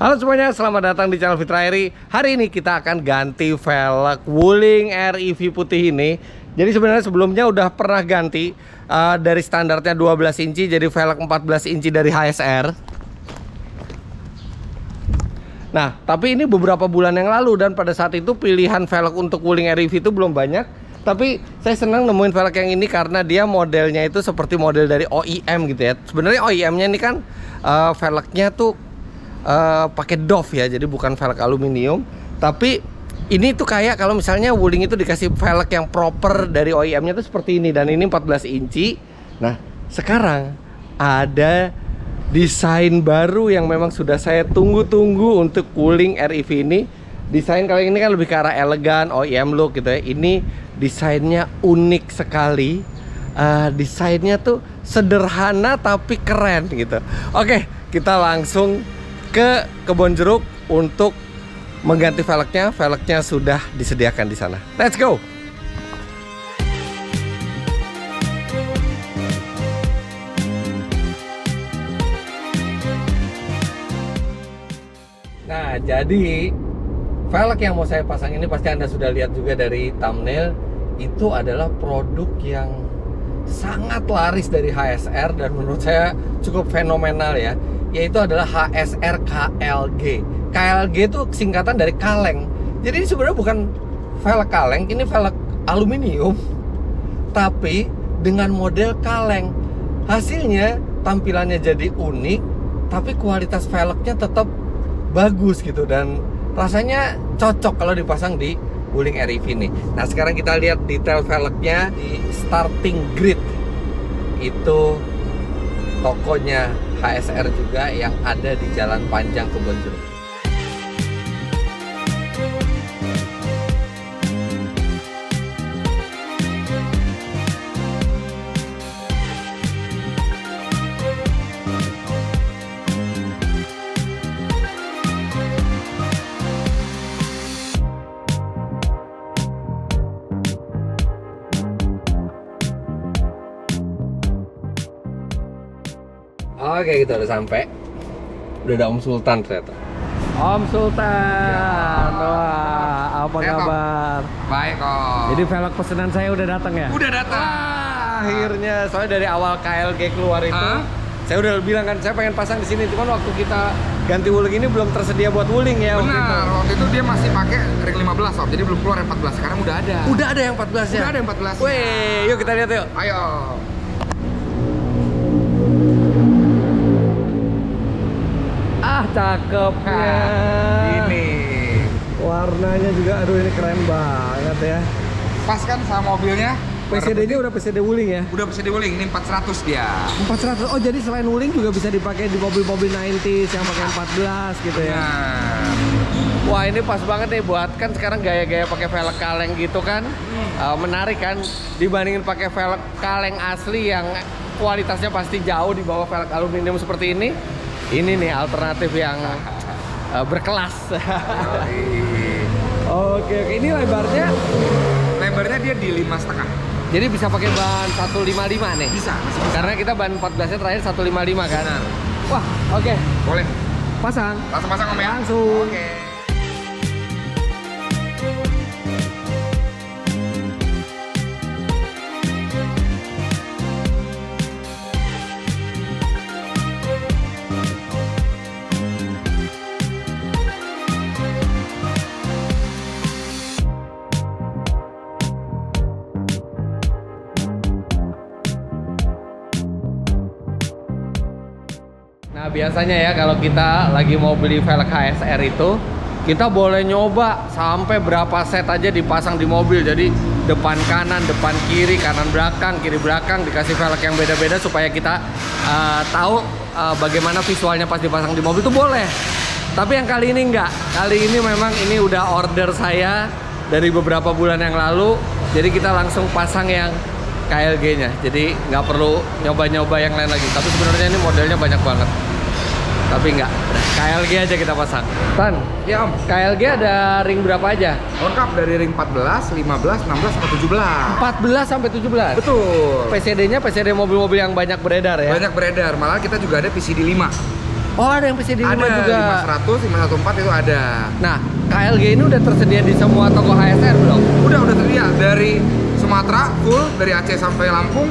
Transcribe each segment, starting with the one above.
Halo semuanya, selamat datang di channel Fitra Eri. Hari ini kita akan ganti velg Wuling REV putih ini. Jadi sebenarnya sebelumnya udah pernah ganti dari standarnya 12 inci jadi velg 14 inci dari HSR. Nah, tapi ini beberapa bulan yang lalu dan pada saat itu pilihan velg untuk Wuling REV itu belum banyak. Tapi saya senang nemuin velg yang ini karena dia modelnya itu seperti model dari OEM gitu ya. Sebenarnya OEM-nya ini kan velgnya tuh pakai doff ya, jadi bukan velg aluminium. Tapi ini tuh kayak kalau misalnya Wuling itu dikasih velg yang proper dari OEM-nya tuh seperti ini, dan ini 14 inci. Nah, sekarang ada desain baru yang memang sudah saya tunggu-tunggu untuk Wuling REV ini. Desain kali ini kan lebih ke arah elegan, OEM look gitu ya. Ini desainnya unik sekali. Desainnya tuh sederhana tapi keren gitu. Oke, kita langsung ke Kebon Jeruk untuk mengganti velgnya. Velgnya sudah disediakan di sana. Let's go. Nah, jadi velg yang mau saya pasang ini pasti Anda sudah lihat juga dari thumbnail. Itu adalah produk yang sangat laris dari HSR dan menurut saya cukup fenomenal ya, yaitu adalah HSR KLG. KLG itu singkatan dari kaleng. Jadi ini sebenarnya bukan velg kaleng, ini velg aluminium tapi dengan model kaleng. Hasilnya tampilannya jadi unik, tapi kualitas velgnya tetap bagus gitu dan rasanya cocok kalau dipasang di Wuling REV ini. Nah, sekarang kita lihat detail velgnya di Starting Grid. Itu tokonya HSR juga yang ada di Jalan Panjang Kebon Jeruk. Oke, kita udah sampai. Udah ada Om Sultan ternyata. Om Sultan. Ya. Wah, apa kabar? Baik kok. Jadi velg pesanan saya udah datang ya? Udah datang. Akhirnya, soalnya dari awal KLG keluar itu, saya udah bilang kan saya pengen pasang di sini. Cuman waktu kita ganti Wuling ini belum tersedia buat Wuling ya. Benar, waktu itu dia masih pakai ring 15 Om, jadi belum keluar yang 14. Sekarang udah ada. Udah ada yang 14 ya? Udah ada yang 14. Wih, yuk kita lihat yuk. Ayo. Cakepnya. Ini warnanya juga, aduh ini keren banget ya. Pas kan sama mobilnya. PCD-nya udah PCD Wuling ya? Udah PCD Wuling, ini 400 dia. 400, oh jadi selain Wuling juga bisa dipakai di mobil-mobil 90s yang pakai 14 gitu ya? Nah. Wah, ini pas banget nih buat, kan sekarang gaya-gaya pakai velg kaleng gitu kan. Menarik kan dibandingin pakai velg kaleng asli yang kualitasnya pasti jauh di bawah velg aluminium seperti ini. Ini nih alternatif yang berkelas. Oke, ini lebarnya? Lebarnya dia di 5,5. Jadi bisa pakai ban 155 nih? Bisa. Karena kita ban 14-nya terakhir 155 kan? Benar. Wah, oke. Boleh. Pasang? Langsung pasang Om ya? Langsung. Oke. Nah, biasanya ya kalau kita lagi mau beli velg HSR itu, kita boleh nyoba sampai berapa set aja dipasang di mobil. Jadi depan kanan, depan kiri, kanan belakang, kiri belakang, dikasih velg yang beda-beda supaya kita tahu bagaimana visualnya pas dipasang di mobil itu boleh. Tapi yang kali ini enggak. Kali ini memang ini udah order saya dari beberapa bulan yang lalu. Jadi kita langsung pasang yang KLG-nya. Jadi nggak perlu nyoba-nyoba yang lain lagi. Tapi sebenarnya ini modelnya banyak banget. Tapi enggak, KLG aja kita pasang. Tan, Ya Om. KLG ada ring berapa aja? Lengkap dari ring 14, 15, 16, sampai 17. 14 sampai 17? Betul. PCD-nya PCD mobil-mobil yang banyak beredar ya? Banyak beredar, malah kita juga ada PCD 5. Oh, ada yang PCD 5 Ada juga. 500, 514 itu ada. Nah, KLG ini udah tersedia di semua toko HSR belum? Udah tersedia dari Sumatera full, dari Aceh sampai Lampung,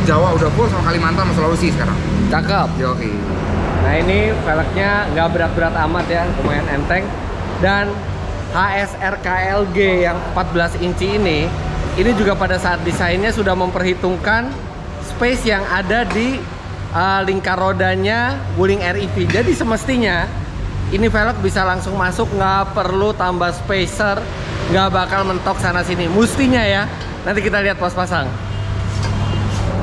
Jawa udah full, sama Kalimantan sama Sulawesi sekarang. Cakep. Yoi. Nah, ini velgnya nggak berat-berat amat ya, lumayan enteng. Dan HSR KLG yang 14 inci ini juga pada saat desainnya sudah memperhitungkan space yang ada di lingkar rodanya Wuling REV. Jadi semestinya ini velg bisa langsung masuk, nggak perlu tambah spacer, nggak bakal mentok sana sini. Mustinya ya, nanti kita lihat pas pasang.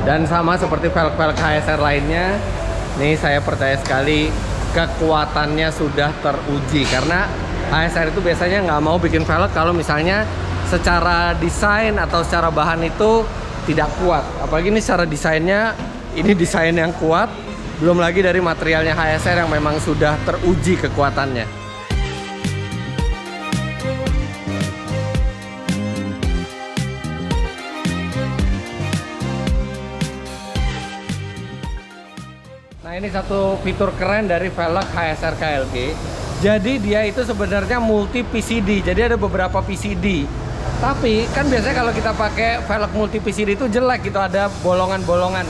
Dan sama seperti velg-velg HSR lainnya, nih saya percaya sekali kekuatannya sudah teruji. Karena HSR itu biasanya nggak mau bikin velg kalau misalnya secara desain atau secara bahan itu tidak kuat. Apalagi ini secara desainnya, ini desain yang kuat, belum lagi dari materialnya HSR yang memang sudah teruji kekuatannya. Nah, ini satu fitur keren dari velg HSR KLG. Jadi dia itu sebenarnya multi PCD. Jadi ada beberapa PCD. Tapi kan biasanya kalau kita pakai velg multi PCD itu jelek gitu, ada bolongan-bolongan.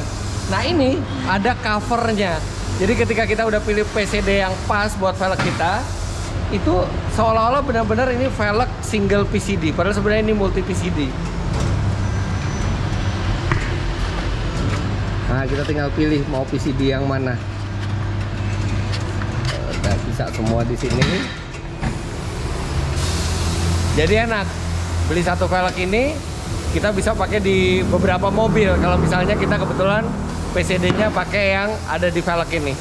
Nah, ini ada covernya. Jadi ketika kita udah pilih PCD yang pas buat velg kita, itu seolah-olah benar-benar ini velg single PCD. Padahal sebenarnya ini multi PCD. Nah, kita tinggal pilih mau PCD yang mana. Udah bisa semua di sini. Jadi enak. Beli satu velg ini kita bisa pakai di beberapa mobil. Kalau misalnya kita kebetulan PCD-nya pakai yang ada di velg ini.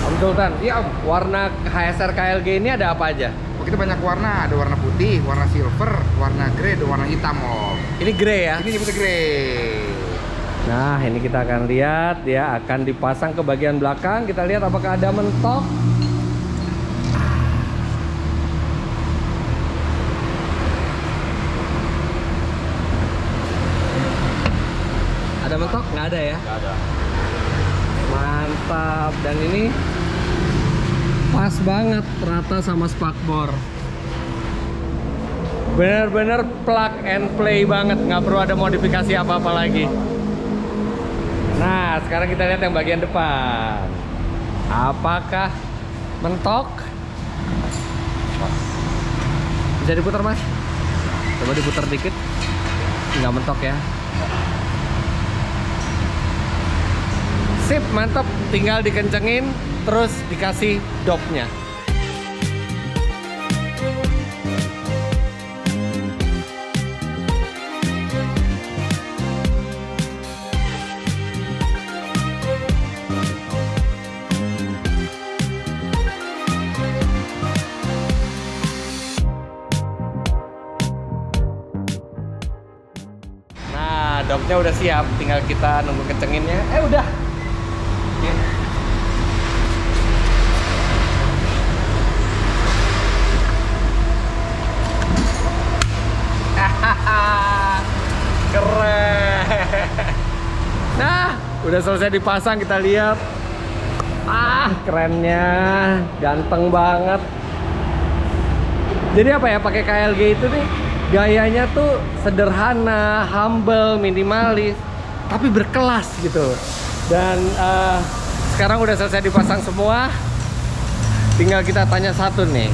Om Sultan, Iya Om. warna HSR KLG ini ada apa aja? Oh, kita banyak warna, ada warna putih, warna silver, warna grey, dan warna hitam Om. Ini grey ya? Ini disebut grey. Nah, ini kita akan lihat, dia akan dipasang ke bagian belakang. Kita lihat apakah ada mentok. Ada mentok? Nggak ada ya? Nggak ada. Mantap. Dan ini pas banget, rata sama spakbor. Bener-bener plug and play banget, nggak perlu ada modifikasi apa-apa lagi. Nah, sekarang kita lihat yang bagian depan. Apakah mentok? Bisa diputar, Mas? Coba diputar dikit. Nggak mentok ya. Sip, mantap. Tinggal dikencengin, terus dikasih dopnya. Nah, dopnya udah siap, tinggal kita nunggu kencenginnya. Udah. Keren. Nah, udah selesai dipasang, kita lihat. Kerennya, ganteng banget. Jadi apa ya, pakai KLG itu nih gayanya tuh sederhana, humble, minimalis, tapi berkelas gitu. Dan sekarang udah selesai dipasang semua. Tinggal kita tanya satu nih,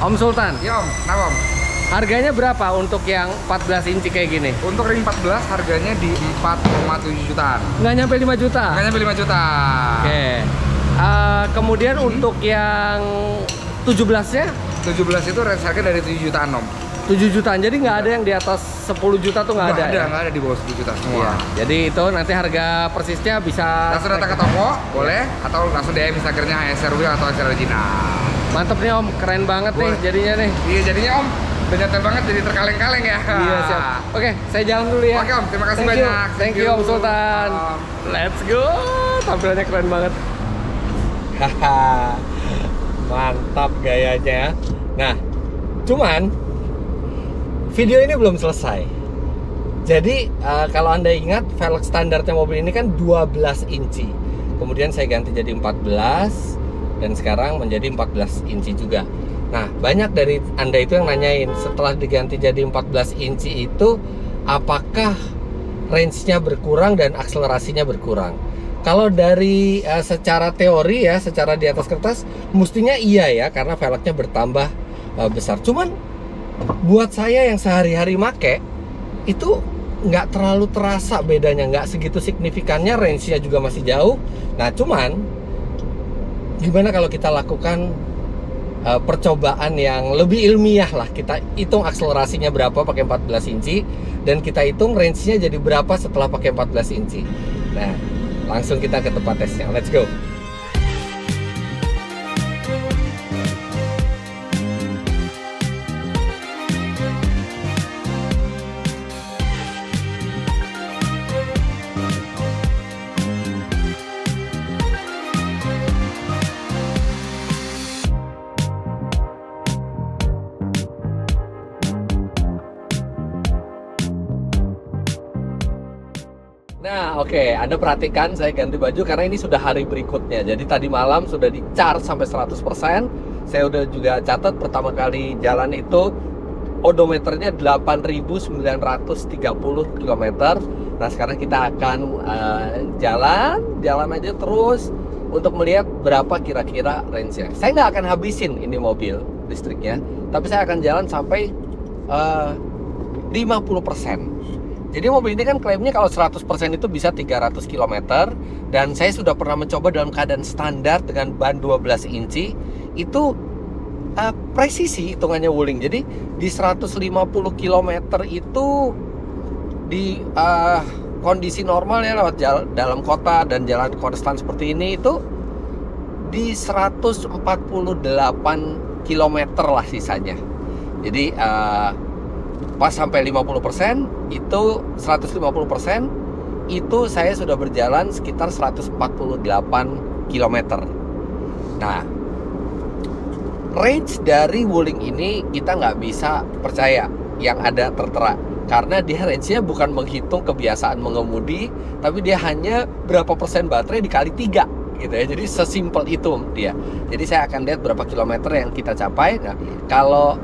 Om Sultan. Ya Om, kenapa Om? Harganya berapa untuk yang 14 inci kayak gini? Untuk ring 14 harganya di 4,7 jutaan. Nggak nyampe 5 juta? Nggak nyampe 5 juta. Oke. Kemudian untuk yang 17-nya? 17 itu range harga dari 7 jutaan Om. 7 jutaan, jadi nggak ada yang di atas 10 juta tuh nggak ada? Nggak ada di bawah 10 juta semua. Iya. Jadi itu nanti harga persisnya bisa Langsung datang ke toko, boleh, atau langsung DM Instagramnya HSR Wheel atau HSR Original. Mantep nih Om, keren banget nih Boleh. jadinya nih. Iya jadinya Om, udah nyetel banget jadi terkaleng-kaleng ya. Iya, siap. Oke, saya jalan dulu ya. Oke Om, terima kasih Thank you. banyak. Thank you Om Sultan. Om. Let's go. Tampilannya keren banget. Mantap gayanya. Nah, cuman video ini belum selesai. Jadi kalau Anda ingat velg standarnya mobil ini kan 12 inci. kemudian saya ganti jadi 14, dan sekarang menjadi 14 inci juga. Nah, banyak dari Anda itu yang nanyain, setelah diganti jadi 14 inci itu apakah range-nya berkurang dan akselerasinya berkurang? Kalau dari secara teori ya, secara di atas kertas, mestinya iya ya, karena velgnya bertambah besar. Cuman buat saya yang sehari-hari make, itu nggak terlalu terasa bedanya, nggak segitu signifikannya, range-nya juga masih jauh. Nah, cuman gimana kalau kita lakukan percobaan yang lebih ilmiah lah. Kita hitung akselerasinya berapa pakai 14 inci, dan kita hitung range-nya jadi berapa setelah pakai 14 inci. Nah, langsung kita ke tempat tesnya. Let's go. Nah, oke, Anda perhatikan saya ganti baju karena ini sudah hari berikutnya. Jadi tadi malam sudah di-charge sampai 100%. Saya udah juga catat pertama kali jalan itu odometernya 8.930 km. Nah, sekarang kita akan jalan aja terus untuk melihat berapa kira-kira range-nya. Saya nggak akan habisin ini mobil listriknya, tapi saya akan jalan sampai 50%. Jadi mobil ini kan klaimnya kalau 100% itu bisa 300 km, dan saya sudah pernah mencoba dalam keadaan standar dengan ban 12 inci. Itu presisi hitungannya Wuling. Jadi di 150 km itu di kondisi normal ya, lewat dalam kota dan jalan konstan seperti ini, itu di 148 km lah sisanya. Jadi pas sampai 50% itu 150% itu saya sudah berjalan sekitar 148 km. Nah, range dari Wuling ini kita nggak bisa percaya yang ada tertera, karena dia range-nya bukan menghitung kebiasaan mengemudi, tapi dia hanya berapa persen baterai dikali 3 gitu ya. Jadi sesimpel itu dia. Jadi saya akan lihat berapa kilometer yang kita capai. Nah, kalau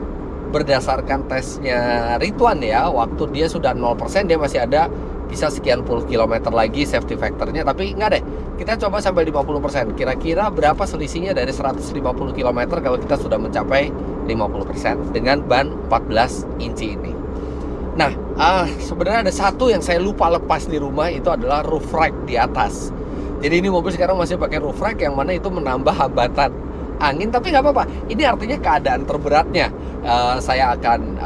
berdasarkan tesnya Ridwan ya, waktu dia sudah 0%, dia masih ada bisa sekian puluh kilometer lagi safety factornya. Tapi enggak deh, kita coba sampai 50%. Kira-kira berapa selisihnya dari 150 km kalau kita sudah mencapai 50% dengan ban 14 inci ini. Nah, sebenarnya ada satu yang saya lupa lepas di rumah, itu adalah roof rack di atas. Jadi ini mobil sekarang masih pakai roof rack, yang mana itu menambah hambatan angin, tapi nggak apa-apa. Ini artinya keadaan terberatnya. Saya akan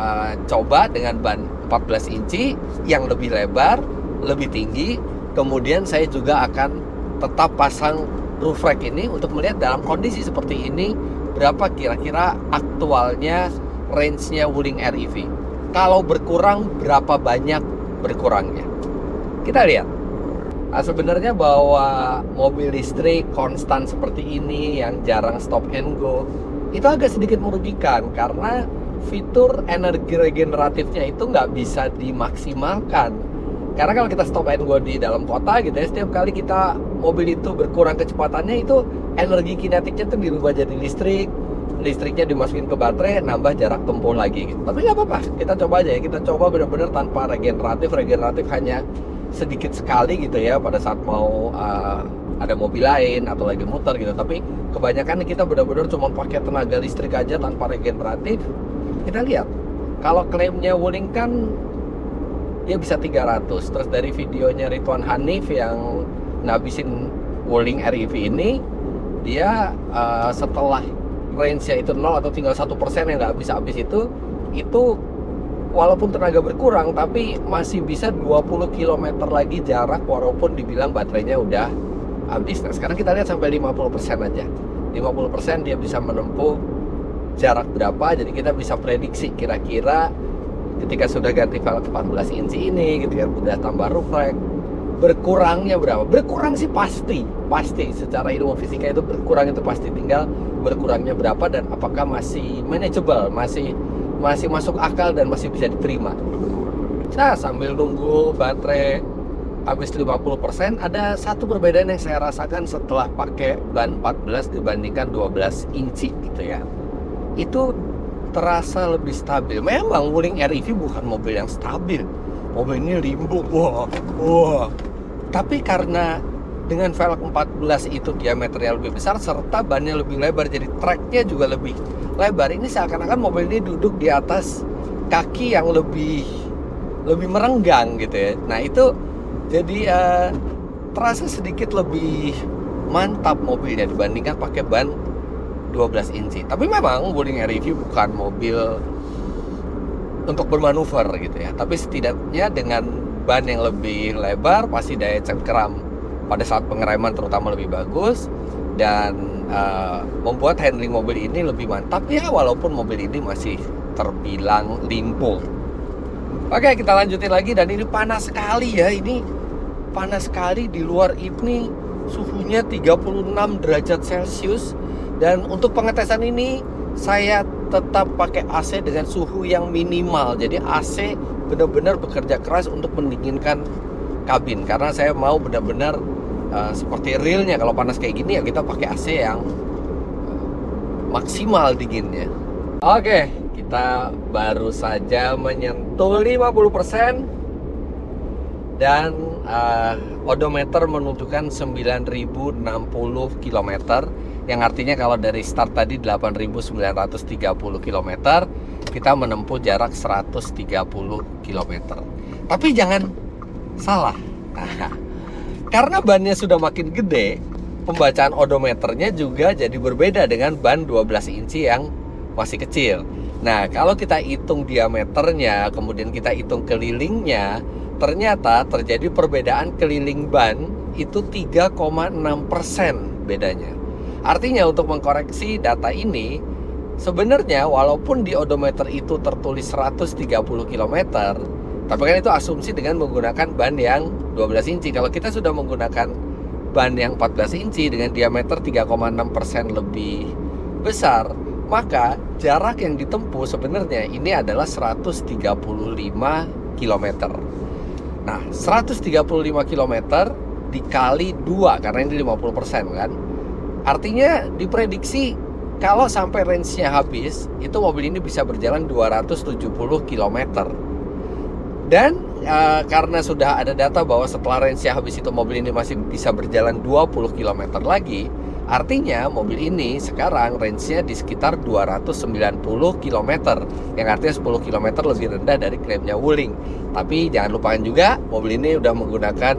coba dengan ban 14 inci yang lebih lebar, lebih tinggi. Kemudian saya juga akan tetap pasang roof rack ini untuk melihat dalam kondisi seperti ini berapa kira-kira aktualnya range-nya Wuling REV. Kalau berkurang, berapa banyak berkurangnya. Kita lihat. Nah, sebenarnya bahwa mobil listrik konstan seperti ini yang jarang stop and go itu agak sedikit merugikan, karena fitur energi regeneratifnya itu nggak bisa dimaksimalkan. Karena kalau kita stop and go di dalam kota gitu ya, setiap kali kita mobil itu berkurang kecepatannya, itu energi kinetiknya tuh dirubah jadi listrik, listriknya dimasukin ke baterai, nambah jarak tempuh lagi gitu. Tapi nggak apa-apa, kita coba aja ya, kita coba benar-benar tanpa regeneratif hanya sedikit sekali gitu ya, pada saat mau ada mobil lain atau lagi muter gitu. Tapi kebanyakan kita benar-benar cuma pakai tenaga listrik aja tanpa regeneratif. Kita lihat, kalau klaimnya Wuling kan dia bisa 300. Terus dari videonya Ridwan Hanif yang ngabisin Wuling REV ini, dia setelah range-nya itu 0 atau tinggal 1% yang nggak bisa habis itu walaupun tenaga berkurang, tapi masih bisa 20 km lagi jarak walaupun dibilang baterainya udah habis. Nah, sekarang kita lihat sampai 50% aja. 50% dia bisa menempuh jarak berapa, jadi kita bisa prediksi kira-kira ketika sudah ganti velg 14 inci ini, ketika udah tambah roof rack, berkurangnya berapa? Berkurang sih pasti secara ilmu fisika itu berkurang, itu pasti, tinggal berkurangnya berapa dan apakah masih manageable, masih masuk akal dan masih bisa diterima. Nah, sambil nunggu baterai habis 50%. Ada satu perbedaan yang saya rasakan setelah pakai ban 14 dibandingkan 12 inci gitu ya. Itu terasa lebih stabil. Memang Wuling REV bukan mobil yang stabil. Mobil ini limbung, wah. Tapi karena dengan velg 14 itu diameternya lebih besar serta bannya lebih lebar, jadi tracknya juga lebih lebar. Ini seakan-akan mobil ini duduk di atas kaki yang lebih merenggang gitu ya. Nah itu jadi terasa sedikit lebih mantap mobilnya dibandingkan pakai ban 12 inci. Tapi memang Wuling REV bukan mobil untuk bermanuver gitu ya. Tapi setidaknya dengan ban yang lebih lebar, pasti daya cengkeram pada saat pengereman terutama lebih bagus, dan membuat handling mobil ini lebih mantap ya, walaupun mobil ini masih terbilang limpung. Oke, kita lanjutin lagi. Dan ini panas sekali ya, ini panas sekali. Di luar ini suhunya 36 derajat Celcius. Dan untuk pengetesan ini saya tetap pakai AC dengan suhu yang minimal. Jadi AC benar-benar bekerja keras untuk mendinginkan kabin, karena saya mau benar-benar seperti realnya. Kalau panas kayak gini ya kita pakai AC yang maksimal dinginnya. Oke, kita baru saja menyentuh 50% dan odometer menunjukkan 9.060 km, yang artinya kalau dari start tadi 8.930 km, kita menempuh jarak 130 km. Tapi jangan salah, karena bannya sudah makin gede, pembacaan odometernya juga jadi berbeda dengan ban 12 inci yang masih kecil. Nah, kalau kita hitung diameternya, kemudian kita hitung kelilingnya, ternyata terjadi perbedaan keliling ban itu 3,6% bedanya. Artinya untuk mengkoreksi data ini, sebenarnya walaupun di odometer itu tertulis 130 km, tapi kan itu asumsi dengan menggunakan ban yang 12 inci. Kalau kita sudah menggunakan ban yang 14 inci dengan diameter 3,6% lebih besar, maka jarak yang ditempuh sebenarnya ini adalah 135 km. Nah, 135 km dikali 2, karena ini 50% kan. Artinya diprediksi kalau sampai range-nya habis, itu mobil ini bisa berjalan 270 km. Dan karena sudah ada data bahwa setelah range-nya habis itu mobil ini masih bisa berjalan 20 km lagi, artinya mobil ini sekarang range-nya di sekitar 290 km, yang artinya 10 km lebih rendah dari klaimnya Wuling. Tapi jangan lupakan juga mobil ini udah menggunakan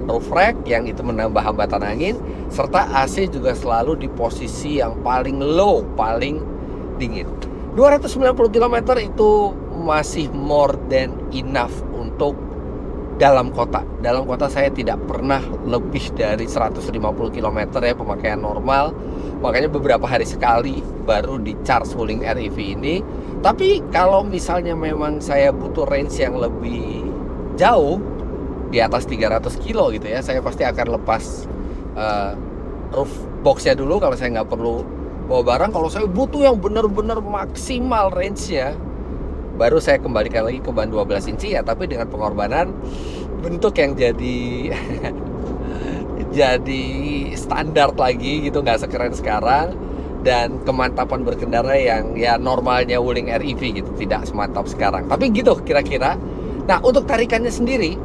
roof rack yang itu menambah hambatan angin, serta AC juga selalu di posisi yang paling low, paling dingin. 290 km itu masih more than enough untuk dalam kota. Dalam kota saya tidak pernah lebih dari 150 km ya pemakaian normal. Makanya beberapa hari sekali baru di charge Wuling REV ini. Tapi kalau misalnya memang saya butuh range yang lebih jauh, di atas 300 kilo gitu ya, saya pasti akan lepas roof boxnya dulu kalau saya nggak perlu bawa barang. Kalau saya butuh yang benar-benar maksimal range-nya, baru saya kembalikan lagi ke ban 12 inci ya, tapi dengan pengorbanan bentuk yang jadi jadi standar lagi gitu, nggak sekeren sekarang, dan kemantapan berkendara yang ya normalnya Wuling REV gitu, tidak semantap sekarang. Tapi gitu kira-kira. Nah, untuk tarikannya sendiri,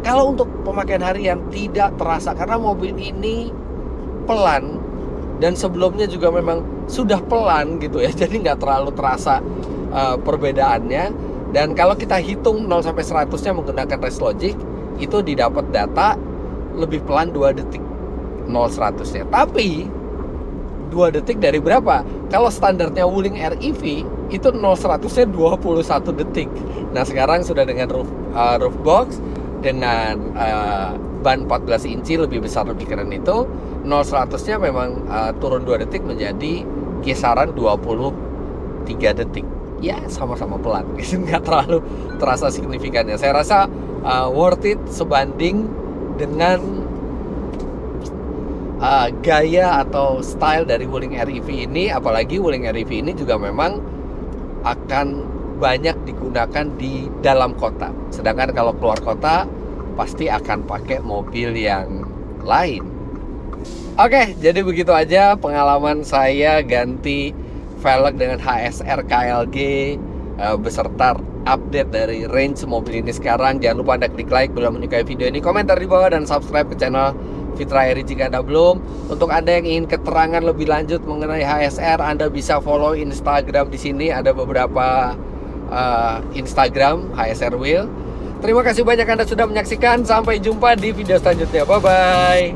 kalau untuk pemakaian harian tidak terasa karena mobil ini pelan, dan sebelumnya juga memang sudah pelan gitu ya, jadi nggak terlalu terasa perbedaannya. Dan kalau kita hitung 0 sampai 100-nya menggunakan Race Logic, itu didapat data lebih pelan 2 detik 0-100-nya. Tapi 2 detik dari berapa? Kalau standarnya Wuling REV itu 0-100-nya 21 detik. Nah, sekarang sudah dengan roof box, dengan ban 14 inci lebih besar, lebih keren itu, 0-100-nya memang turun 2 detik menjadi kisaran 23 detik. Ya, sama-sama pelan, nggak terlalu terasa signifikannya. Saya rasa worth it sebanding dengan gaya atau style dari Wuling REV ini. Apalagi Wuling REV ini juga memang akan banyak digunakan di dalam kota. Sedangkan kalau keluar kota, pasti akan pakai mobil yang lain. Oke, jadi begitu aja pengalaman saya ganti velg dengan HSR KLG beserta update dari range mobil ini sekarang. Jangan lupa Anda klik like bila menyukai video ini, komentar di bawah, dan subscribe ke channel Fitra Eri jika Anda belum. Untuk Anda yang ingin keterangan lebih lanjut mengenai HSR, Anda bisa follow Instagram di sini. Ada beberapa Instagram HSR Wheel. Terima kasih banyak Anda sudah menyaksikan. Sampai jumpa di video selanjutnya. Bye bye.